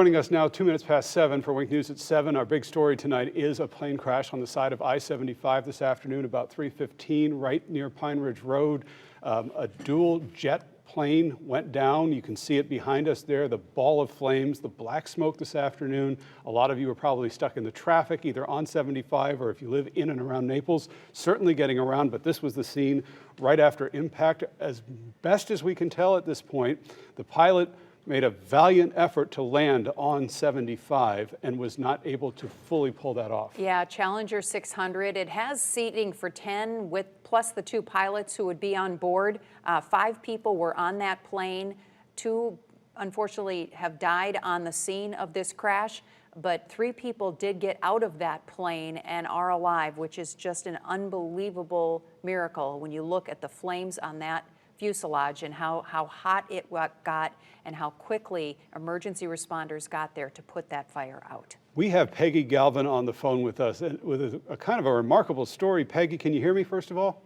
Joining us now 2 minutes past 7 for Wink News at 7. Our big story tonight is a plane crash on the side of I-75 this afternoon about 3:15 right near Pine Ridge Road. A dual jet plane went down. You can see it behind us there, the ball of flames, the black smoke this afternoon. A lot of you are probably stuck in the traffic either on 75 or if you live in and around Naples, certainly getting around, but this was the scene right after impact. As best as we can tell at this point, the pilot made a valiant effort to land on 75 and was not able to fully pull that off. Yeah, Challenger 600. It has seating for 10 with plus the 2 pilots who would be on board. 5 people were on that plane. 2, unfortunately, have died on the scene of this crash, but 3 people did get out of that plane and are alive, which is just an unbelievable miracle when you look at the flames on that fuselage and how hot it got and how quickly emergency responders got there to put that fire out. We have Peggy Galvin on the phone with us with a kind of a remarkable story. Peggy, can you hear me first of all?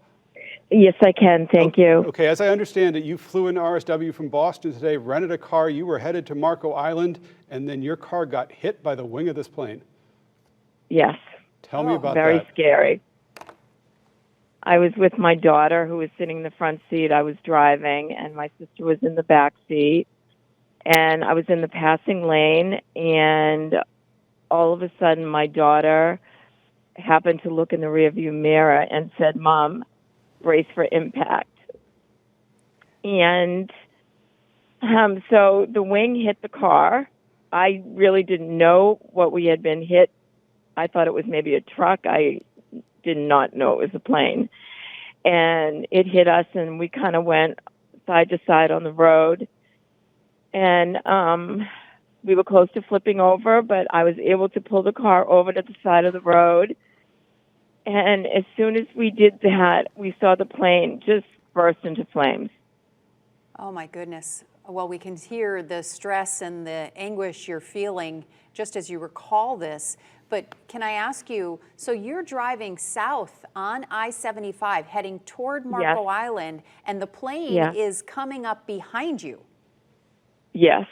Yes, I can. Thank you. Okay, as I understand it, you flew in RSW from Boston today, rented a car, you were headed to Marco Island, and then your car got hit by the wing of this plane. Yes. Tell me about very that. Scary. I was with my daughter who was sitting in the front seat. I was driving, and my sister was in the back seat. And I was in the passing lane, and all of a sudden my daughter happened to look in the rearview mirror and said, "Mom, brace for impact." And so the wing hit the car. I really didn't know what we had been hit. I thought it was maybe a truck. I did not know it was a plane. And it hit us, and we kind of went side to side on the road. And we were close to flipping over, but I was able to pull the car over to the side of the road. And as soon as we did that, we saw the plane just burst into flames. Oh my goodness. Well, we can hear the stress and the anguish you're feeling just as you recall this. But can I ask you, so you're driving south on I-75 heading toward Marco Yes. Island, and the plane Yes. is coming up behind you. Yes.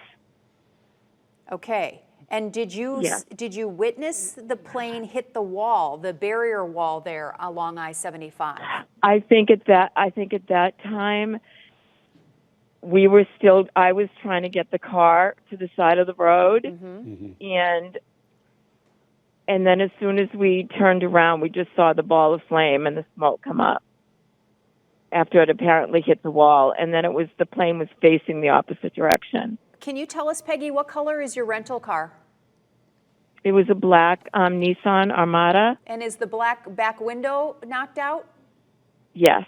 Okay. And did you Yes. did you witness the plane hit the wall, the barrier wall there along I-75? I think at that time I was trying to get the car to the side of the road. Mm-hmm. And then as soon as we turned around, we just saw the ball of flame and the smoke come up after it apparently hit the wall. And then the plane was facing the opposite direction. Can you tell us, Peggy, what color is your rental car? It was a black Nissan Armada. And is the black back window knocked out? Yes.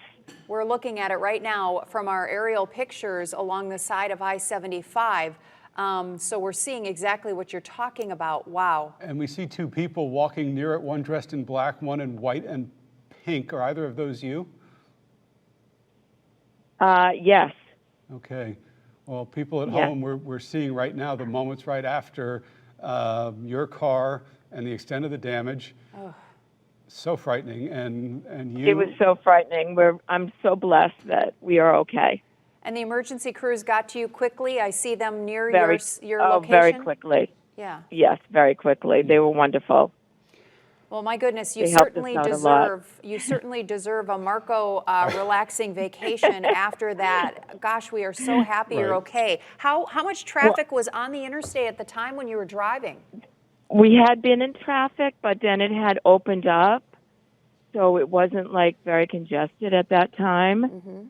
We're looking at it right now from our aerial pictures along the side of I-75. So we're seeing exactly what you're talking about. Wow. And we see 2 people walking near it, one dressed in black, one in white and pink. Are either of those you? Yes. Okay. Well, people at home, we're seeing right now the moments right after your car and the extent of the damage. Oh. So frightening. And you? It was so frightening. I'm so blessed that we are okay. And the emergency crews got to you quickly. I see them near your Oh, location. very quickly. Yeah. Yes, very quickly. They were wonderful. Well, my goodness, you They helped us certainly out a lot. deserve a Marco relaxing vacation after that. Gosh, we are so happy you're okay. How much traffic was on the interstate at the time when you were driving? We had been in traffic, but then it had opened up, so it wasn't like very congested at that time. Mm-hmm.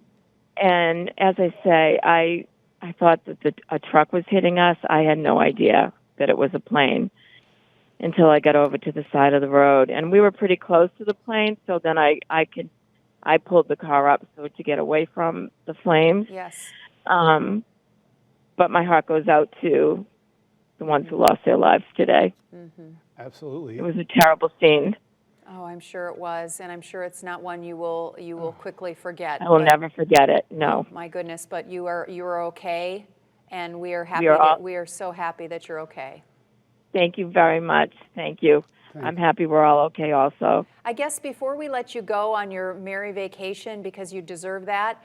And as I say, I thought that a truck was hitting us. I had no idea that it was a plane until I got over to the side of the road. And we were pretty close to the plane, so then I pulled the car up to get away from the flames. Yes. But my heart goes out to the ones who lost their lives today. Mm-hmm. Absolutely. It was a terrible scene. Oh, I'm sure it was, and I'm sure it's not one you will quickly forget. I will never forget it. No. My goodness, but you are okay, and we are happy. We are so happy that you're okay. Thank you very much. Thank you. I'm happy we're all okay also. I guess before we let you go on your merry vacation, because you deserve that,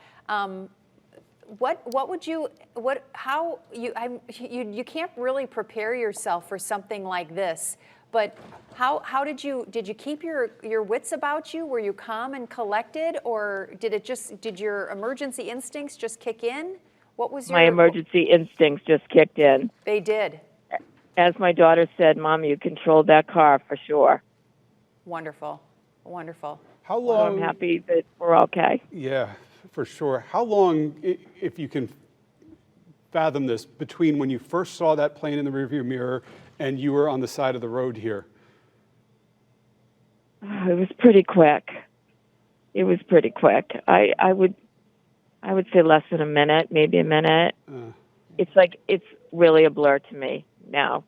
What would you, how, you can't really prepare yourself for something like this, but how did you keep your wits about you? Were you calm and collected, or did your emergency instincts just kick in? What was My emergency instincts just kicked in. They did. As my daughter said, Mom, you controlled that car for sure. Wonderful, wonderful. How So long? I'm happy that we're okay. Yeah, for sure. How long, if you can fathom this, between when you first saw that plane in the rearview mirror and you were on the side of the road here? It was pretty quick. It was pretty quick. I would say less than a minute, maybe a minute. It's really a blur to me now.